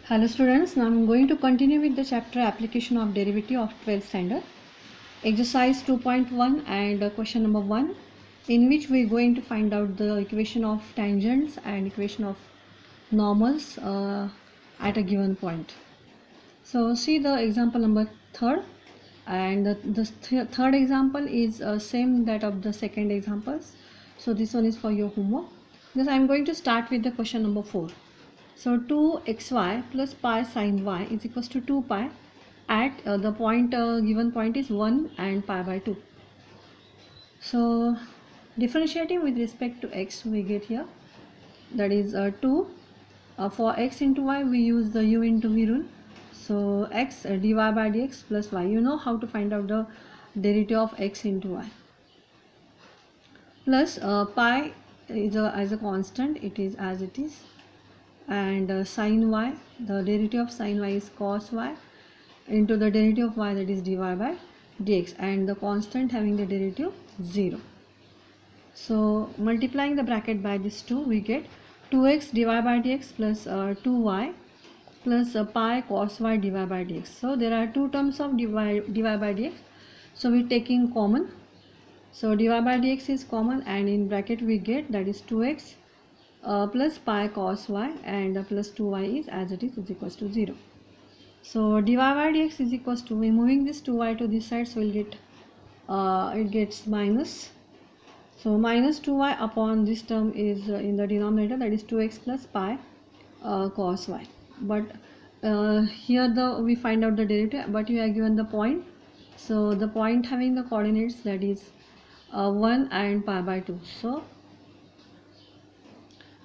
Hello students, now I am going to continue with the chapter application of derivative of 12th standard, exercise 2.1 and question number 1, in which we are going to find out the equation of tangents and equation of normals at a given point. So see the example number 3rd, and the third example is same that of the second examples. So this one is for your homework. Thus I am going to start with the question number 4. So 2xy plus pi sine y is equals to 2 pi at the point given point is 1 and pi by 2. So differentiating with respect to x we get here, that is 2. For x into y we use the u into v rule. So x dy by dx plus y. You know how to find out the derivative of x into y. Plus pi is as a constant, it is as it is. And sine y, the derivative of sine y is cos y into the derivative of y, that is dy by dx, and the constant having the derivative 0. So multiplying the bracket by this 2 we get 2x dy by dx plus 2y plus pi cos y dy by dx. So there are two terms of dy by dx, so we are taking common. So dy by dx is common, and in bracket we get, that is 2x plus pi cos y and plus 2y is as it is equals to 0. So dy by dx is equals to, we moving this 2y to this side, so we'll get it gets minus. So minus 2y upon this term is in the denominator, that is 2x plus pi cos y. But here we find out the derivative, but we are given the point. So the point having the coordinates, that is 1 and pi by 2. So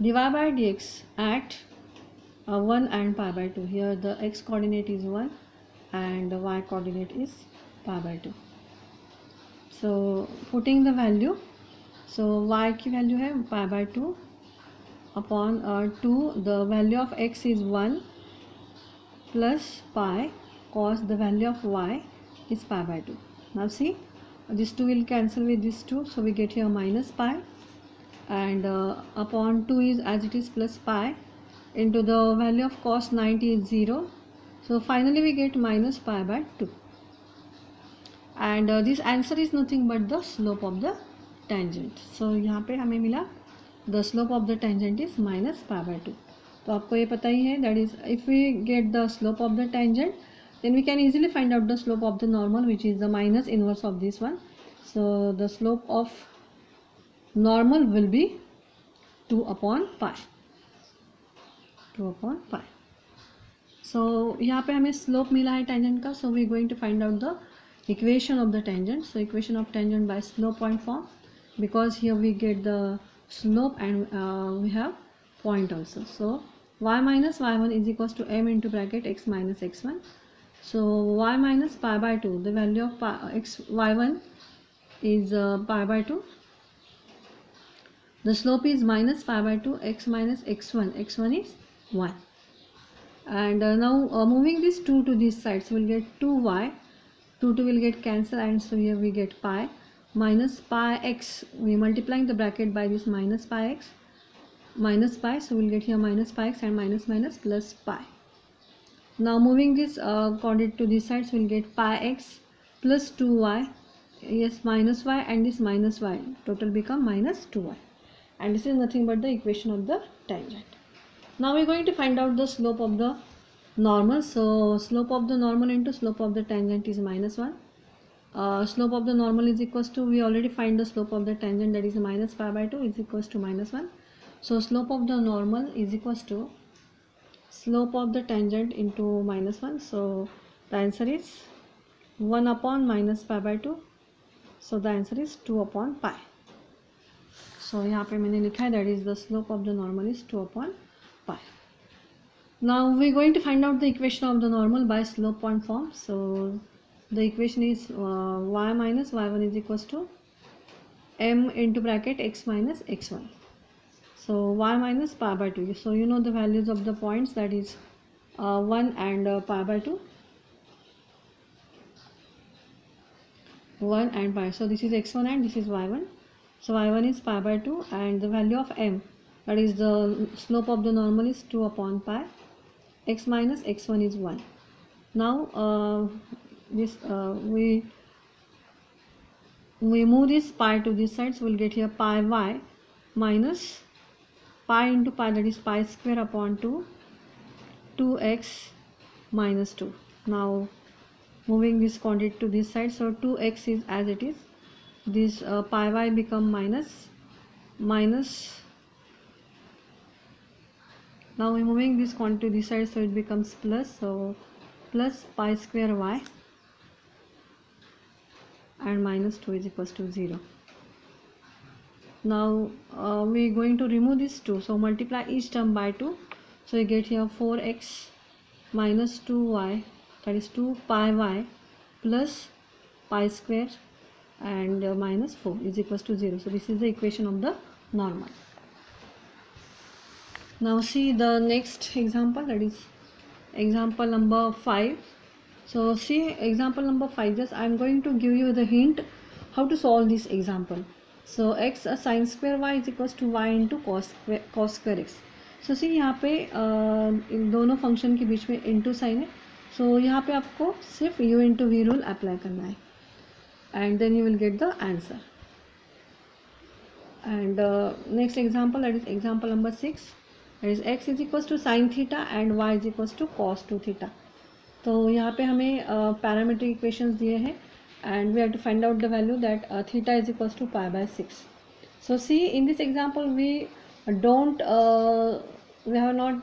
dy by dx at 1 and pi by 2. Here the x coordinate is 1 and the y coordinate is pi by 2. So putting the value, so y की value है pi by 2 upon 2, the value of x is 1 plus pi cos the value of y is pi by 2. Now see, this 2 will cancel with this 2, so we get here minus pi, and upon 2 is as it is plus pi into the value of cos 90 is 0. So finally we get minus pi by 2, and this answer is nothing but the slope of the tangent. So यहाँ पे हमें मिला the slope of the tangent is minus pi by 2. तो आपको ये पता ही है, that is if we get the slope of the tangent, then we can easily find out the slope of the normal, which is the minus inverse of this one. So the slope of normal will be 2 upon pi. 2 upon pi. So यहाँ पे हमें slope मिला है tangent का, so we are going to find out the equation of the tangent. So equation of tangent by slope point form, because here we get the slope and we have point also. So y minus y1 is equals to m into bracket x minus x1. So y minus pi by 2, the value of y1 is pi by 2. The slope is minus pi by 2, x minus x1. x1 is 1. And now moving this 2 to this side, so we'll get 2y. 2 will get cancelled, and so here we get pi minus pi x. We multiplying the bracket by this minus pi x, minus pi, so we'll get here minus pi x and minus minus plus pi. Now moving this coordinate to this side, so we'll get pi x plus 2y, yes, minus y, and this minus y, total become minus 2y, and this is nothing but the equation of the tangent. Now we're going to find out the slope of the normal. So slope of the normal into slope of the tangent is minus 1. Slope of the normal is equals to, we already find the slope of the tangent, that is minus pi by 2 is equals to minus 1. So slope of the normal is equals to slope of the tangent into minus 1. So the answer is 1 upon minus pi by 2. So the answer is 2 upon pi. So यहाँ पे मैंने लिखा है, that is the slope of the normal is 2 upon pi. Now we are going to find out the equation of the normal by slope point form. So the equation is y minus y1 is equals to m into bracket x minus x1. So y minus pi by 2. So you know the values of the points, that is 1 and pi by 2. 1 and pi. So this is x1 and this is y1. So y1 is pi by 2, and the value of m, that is the slope of the normal, is 2 upon pi. x minus x1 is 1. Now this we move this pi to this side, so we'll get here pi y minus pi into pi, that is pi square upon 2x minus 2. Now moving this quantity to this side, so 2x is as it is, this pi y become minus. Now we're moving this quantity to this side, so it becomes plus, so plus pi square y and minus 2 is equals to 0. Now we're going to remove this 2, so multiply each term by 2, so you get here 4x minus 2y, that is 2 pi y plus pi square and minus 4 is equals to 0. So this is the equation of the normal. Now see the next example, that is example number 5. So see example number 5, just I am going to give you the hint how to solve this example. So x sin square y is equals to y into cos square x. So see यहाँ पे इन दोनों function के बीच में into sine है, सो यहाँ पे आपको सिर्फ u into v rule apply करना है and then you will get the answer. And next example, that is example number 6, that is x is equals to sin theta and y is equals to cos 2 theta. तो यहाँ पे हमें parametric equations दिए हैं and we have to find out the value that theta is equals to pi by 6. So see in this example we have not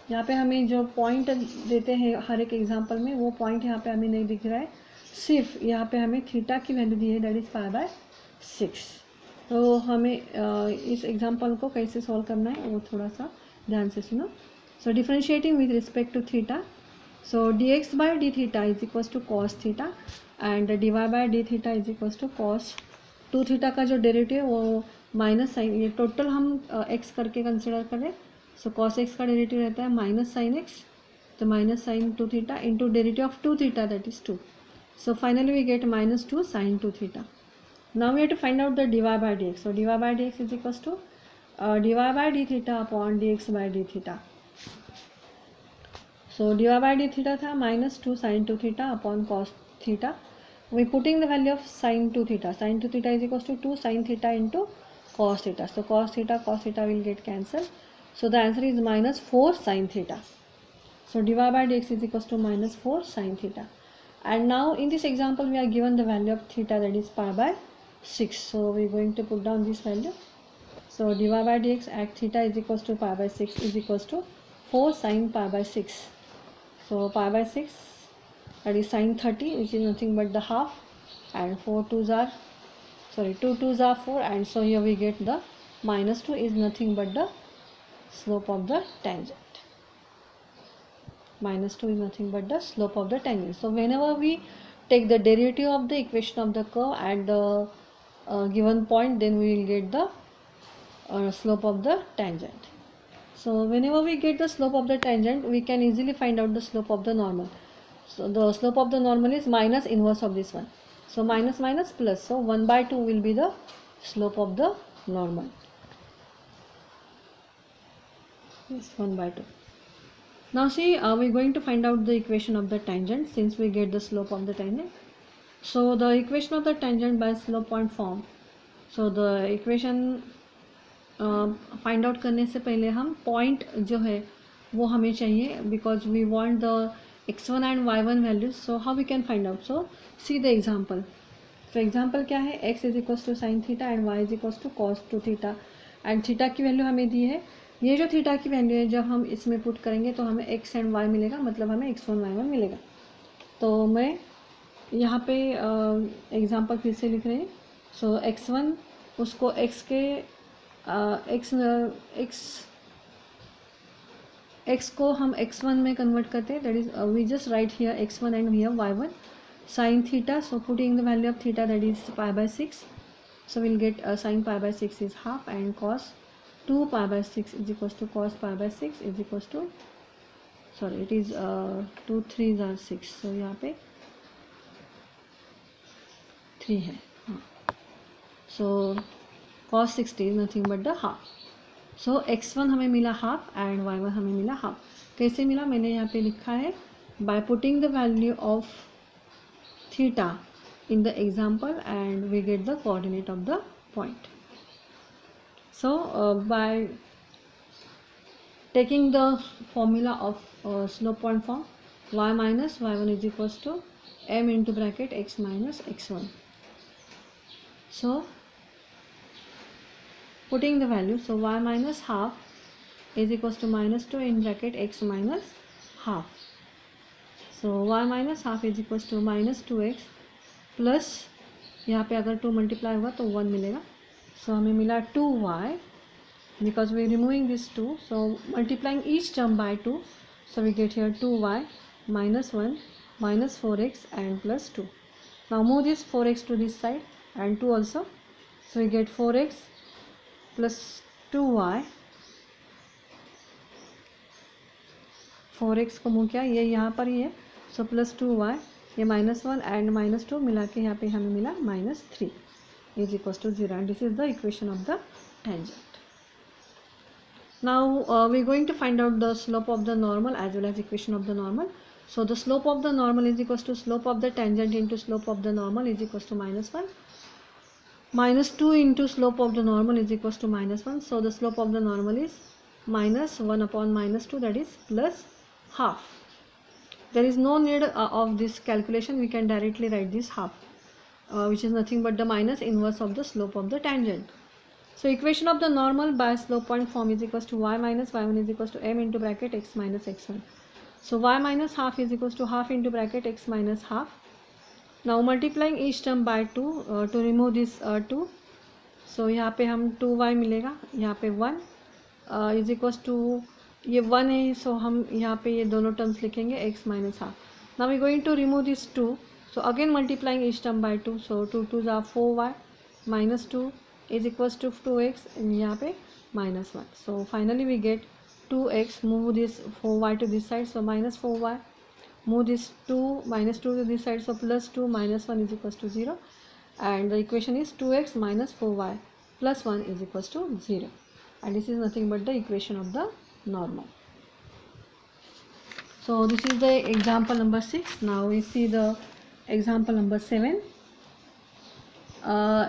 यहाँ पे हमें जो पॉइंट देते हैं हर एक एग्जाम्पल में, वो पॉइंट यहाँ पे हमें नहीं दिख रहा है, सिर्फ यहाँ पे हमें थीटा की वैल्यू दी है, दैट इज़ पाई बाय 6. तो हमें इस एग्जाम्पल को कैसे सॉल्व करना है वो थोड़ा सा ध्यान से सुनो. So differentiating with respect to theta, so dx by d theta is equals to cos theta and dy by d theta is equals to cos 2 theta का जो डेरिवेटिव है वो माइनस साइन, ये टोटल हम x करके consider करें, so cos x का derivative रहता है माइनस साइन x, तो minus sine 2 theta into derivative of 2 theta that is 2. So finally we get minus 2 sin 2 theta. Now we have to find out the dy by dx. So dy by dx is equals to dy by d theta upon dx by d theta. So dy by d theta था minus 2 sin 2 theta upon cos theta. We putting the value of sin 2 theta. Sin 2 theta is equals to 2 sin theta into cos theta. So cos theta will get cancelled. So the answer is minus 4 sin theta. So dy by dx is equals to minus 4 sin theta. And now in this example we are given the value of theta, that is pi by 6. So we are going to put down this value. So dy by dx at theta is equals to pi by 6 is equals to 4 sin pi by 6. So pi by 6, that is sin 30, which is nothing but the half, and 2 2s are 4, and so here we get the minus 2 is nothing but the slope of the tangent. Minus 2 is nothing but the slope of the tangent. So whenever we take the derivative of the equation of the curve at the given point, then we will get the slope of the tangent. So whenever we get the slope of the tangent, we can easily find out the slope of the normal. So the slope of the normal is minus inverse of this one. So minus minus plus, so 1 by 2 will be the slope of the normal. Yes, 1 by 2. Now see, we're going to find out the equation of the tangent since we get the slope of the tangent. So the equation of the tangent by slope point form. So the equation find out करने से पहले हम point जो है वो हमें चाहिए, because we want the x1 and y1 values. So how we can find out? So see the example. So example क्या है, x is equals to sin theta and y is equals to cos 2 theta and theta की value हमें दी है. ये जो theta की value है जब हम इसमें पुट करेंगे तो हमें x एंड y मिलेगा, मतलब हमें x1 y1 मिलेगा. तो मैं यहाँ पे एग्जांपल फिर से लिख रहे हैं. सो x1 उसको x के x को हम x1 में कन्वर्ट करते हैं, that is we just write here x1 and here y1 sin theta. So putting the value of theta, that is pi by 6. So we'll get sin pi by 6 is half and cos 2 pi by 6 is equals to cos pi by 6 is equals to, sorry it is 2 3s are 6. So यहाँ पे 3 है. हाँ. So cos 60 is nothing but the half. So x1 हमें मिला half and y1 हमें मिला half. कैसे मिला, मैंने यहाँ पे लिखा है by putting the value of theta in the example and we get the coordinate of the point. So by taking the formula of slope point form, y minus y1 is equals to m into bracket x minus x1. So putting the value, so y minus half is equals to minus 2 in bracket x minus half. So y minus half is equals to minus 2x plus यहाँ पे अगर 2 multiply हुआ तो 1 मिलेगा. सो हमें मिला 2y because we removing this 2. So multiplying each term by 2, so we get here 2y minus 1 minus 4x and plus 2. Now move this 4x to this side and 2 also. So we get 4x plus 2y. 4x को move किया, ये यहाँ पर ही है. So plus 2y, ये -1 and -2 मिला के यहाँ पे हमें मिला -3 is equal to 0 and this is the equation of the tangent. Now we going to find out the slope of the normal as well as equation of the normal. So the slope of the normal is equal to slope of the tangent into slope of the normal is equal to -1. -2 into slope of the normal is equal to -1. So the slope of the normal is -1 upon -2, that is plus half. There is no need of this calculation. We can directly write this half, which is nothing but the minus inverse of the slope of the tangent. So equation of the normal by slope point form is equals to y minus y1 is equals to m into bracket x minus x1. So y minus half is equals to half into bracket x minus half. Now multiplying each term by 2 to remove this 2. So यहाँ पे हम 2y मिलेगा, यहाँ पे 1 is equals to ये 1 है. सो हम यहाँ पे ये दोनों टर्म्स लिखेंगे x minus half. Now we going to remove this 2. So again multiplying each term by 2. So 2 2 ज़ा 4y minus 2 is equals to 2x and यहाँ पे -1. So finally we get 2x. Move this 4y to this side, so minus 4y. Move this 2 minus 2 to this side, so plus 2 minus 1 is equals to 0. And the equation is 2x minus 4y plus 1 is equals to 0. And this is nothing but the equation of the normal. So this is the example number 6. Now we see the example number 7.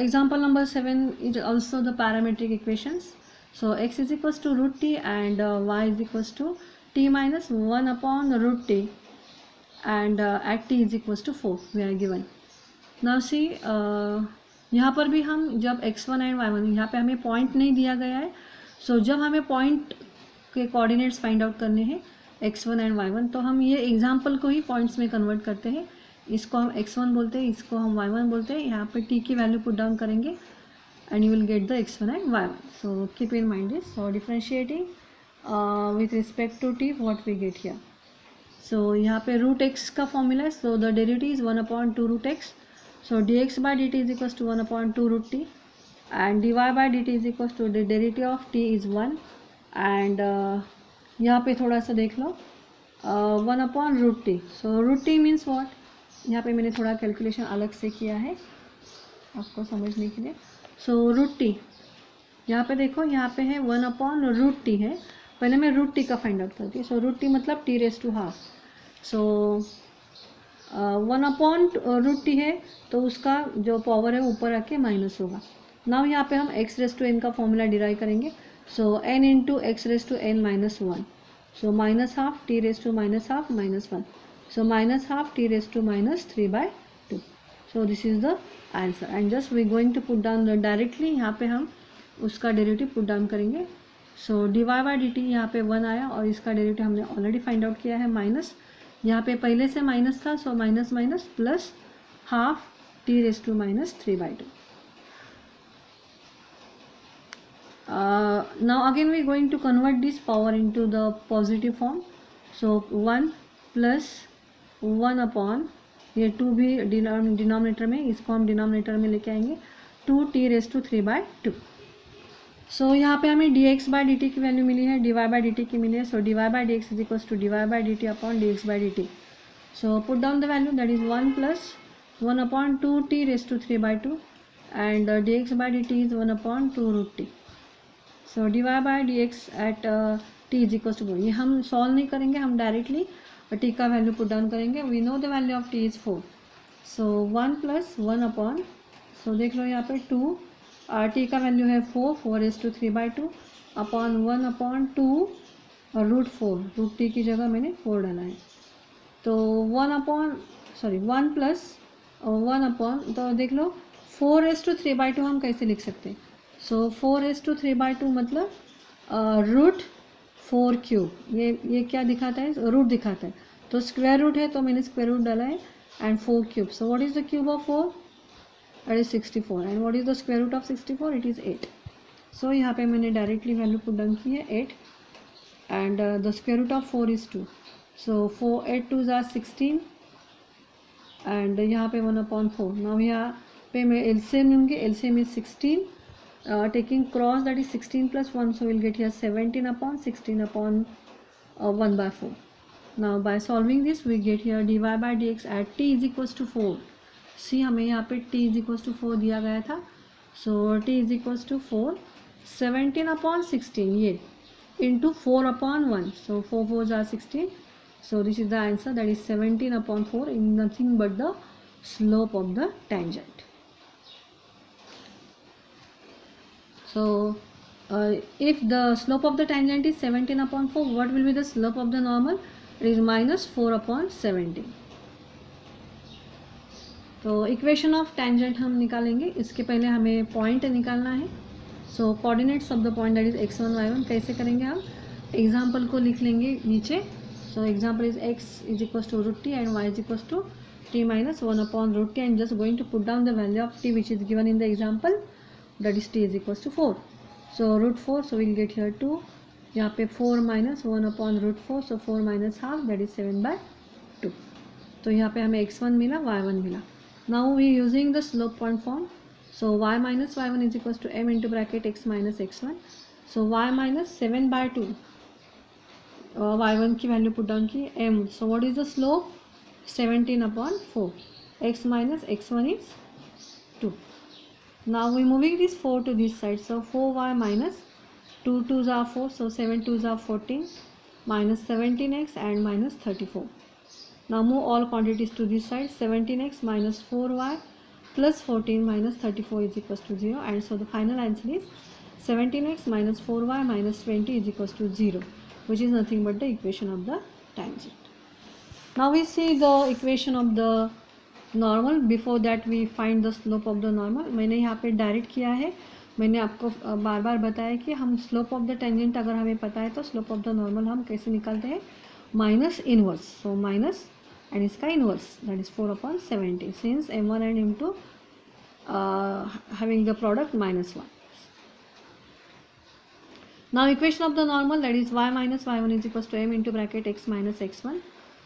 Example number 7 is also the parametric equations. So x is equals to root t and y is equals to t minus 1 upon root t, and at t is equals to 4 we are given. Now see यहाँ पर भी हम जब x1 and y1, यहाँ पे हमें point नहीं दिया गया है. सो जब हमें पॉइंट के कोऑर्डिनेट्स फाइंड आउट करने हैं x1 एंड y1, तो हम ये एग्जांपल को ही पॉइंट्स में कन्वर्ट करते हैं. इसको हम x1 बोलते हैं, इसको हम y1 बोलते हैं. यहाँ पे t की वैल्यू पुट डाउन करेंगे and you will get the x1 and y1. So keep in mind this. So differentiating with respect to t, what we get here. So यहाँ पे root x का formula है. So the derivative is 1 upon 2 root x. So dx by dt is equals to 1 upon 2 root t, and dy by dt is equals to the derivative of t is 1. And यहाँ पे थोड़ा सा देख लो 1 upon root t. So root t means what? यहाँ पे मैंने थोड़ा calculation अलग से किया है आपको समझने के लिए. सो रूट टी यहाँ पे देखो, यहाँ पे है 1 अपॉन रूट टी है. पहले मैं रूट टी का फाइंड आउट करती हूँ. सो रूट टी मतलब t raise to half. So 1 upon root t है तो उसका जो पावर है ऊपर आके माइनस होगा. नाउ यहाँ पे हम एक्स रेस टू एन का फॉर्मूला डिराइव करेंगे. So n into x raise to n minus 1. So minus half t raise to minus half minus 1. So minus half t raise to minus 3/2. So this is the answer, and just we going to put down the directly. यहाँ पे हम उसका derivative put down करेंगे. सो dy by dt यहाँ पे 1 आया और इसका डेरिवेटिव हमने ऑलरेडी फाइंड आउट किया है माइनस. यहाँ पे पहले से माइनस था, so minus minus plus half t raise to minus 3/2. Now again we going to convert this power into the positive form. So 1 plus 1 upon ये 2 भी डिनोमिनेटर में, इसको हम डिनोमिनेटर में लेके आएंगे 2t रेस टू 3/2. सो यहाँ पे हमें dx बाई dt की वैल्यू मिली है, dy बाई dt की मिली है. So dy by dx is equals to dy by dt upon dx by dt. So put down the value, that is 1 plus 1 upon 2t raise to 3/2 and dx by dt is 1 upon 2 root t. So dy by d x at t is equal to 4. ये हम solve नहीं करेंगे, हम directly t का value put down करेंगे. We know the value of t is 4. So 1 plus 1 upon, so देख लो यहाँ पे 2, t का वैल्यू है 4, 4 is to 3/2 upon 1 upon 2 root 4. Root t की जगह मैंने 4 डाला है. तो 1 प्लस 1 अपॉन, तो देख लो 4 इज टू 3/2 हम कैसे लिख सकते हैं. सो 4 इज टू 3/2 मतलब रूट 4 क्यूब. ये क्या दिखाता है, रूट दिखाता है. तो स्क्वायर रूट है तो मैंने स्क्वायर रूट डाला है. And 4 cube, so what is the cube of 4? That is 64. And what is the square root of 64? It is 8. So यहाँ पे मैंने डायरेक्टली वैल्यू पुट डाउन की है 8. And the square root of 4 is 2. So 8 2 are 16. And यहाँ पे 1 upon 4. Now यहाँ पे मैं एलसीएम लूँगी. LCM is 16. Taking cross, that is 16 plus 1, so we'll get here 17 upon 16 upon 1 by 4. Now by solving this we get here dy by dx at t is equals to 4. See हमें यहाँ पे t is equals to 4 दिया गया था. So t is equals to 4, 17 upon 16 ये into 4 upon 1. So 4 4s are 16. So this is the answer, that is 17 upon 4 in nothing but the slope of the tangent. So if the slope of the tangent is 17 upon 4, what will be the slope of the normal? It is minus 4 upon 17. तो equation of tangent हम निकालेंगे. इसके पहले हमें point निकालना है. So coordinates of the point, that is x1 y1. कैसे करेंगे हम? एग्जाम्पल को लिख लेंगे नीचे. So example is x is equal to root t and y is equal to t minus 1 upon root t. And just going to put down the value of t which is given in the example, that is t is equals to 4. So root 4, so we'll get here 2. यहाँ पे 4 minus 1 upon root 4, so 4 minus half, that is 7/2. तो यहाँ पे हमें x1 मिला, y1 मिला. Now we using the slope point form. So y minus y1 is equals to m into bracket x minus x1. So y minus 7/2, y1 की value put down की m. So what is the slope? 17 upon 4. x minus x1 is 2. Now we moving this 4 to this side. So 4y minus 2 2s are 4. So 7 2s are 14 minus 17x and minus 34. Now move all quantities to this side. 17x minus 4y plus 14 minus 34 is equals to 0. And so the final answer is 17x minus 4y minus 20 is equals to 0, which is nothing but the equation of the tangent. Now we see the equation of the normal. Before that we find the slope of the normal. मैंने यहाँ पे direct किया है. मैंने आपको बार बार बताया कि हम स्लोप ऑफ द टेंजेंट अगर हमें पता है तो स्लोप ऑफ द नॉर्मल हम कैसे निकालते हैं? Minus inverse. So minus and इसका inverse, that is 4 upon 70 since m1 and m2 having the product -1. Now equation of the normal, that is y minus y1 is equals to m into bracket x minus x1.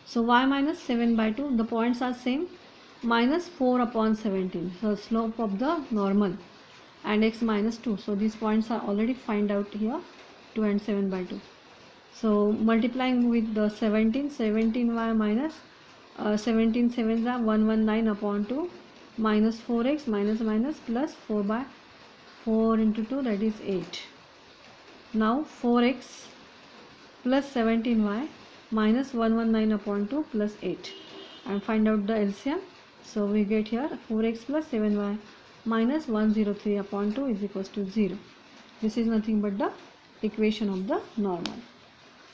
So y minus 7/2, the points are same, minus 4 upon 17, so slope of the normal, and x minus 2. So these points are already find out here, 2 and 7/2. So multiplying with the 17y minus 17 7s are 119 upon 2 minus 4x minus minus plus 4 into 2, that is 8. Now 4x plus 17y minus 119 upon 2 plus 8, and find out the LCM. So we get here 4x plus 7y minus 103 upon 2 is equals to 0. This is nothing but the equation of the normal.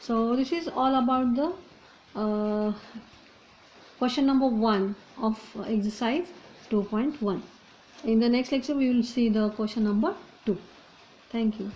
So this is all about the question number 1 of exercise 2.1. In the next lecture we will see the question number 2. Thank you.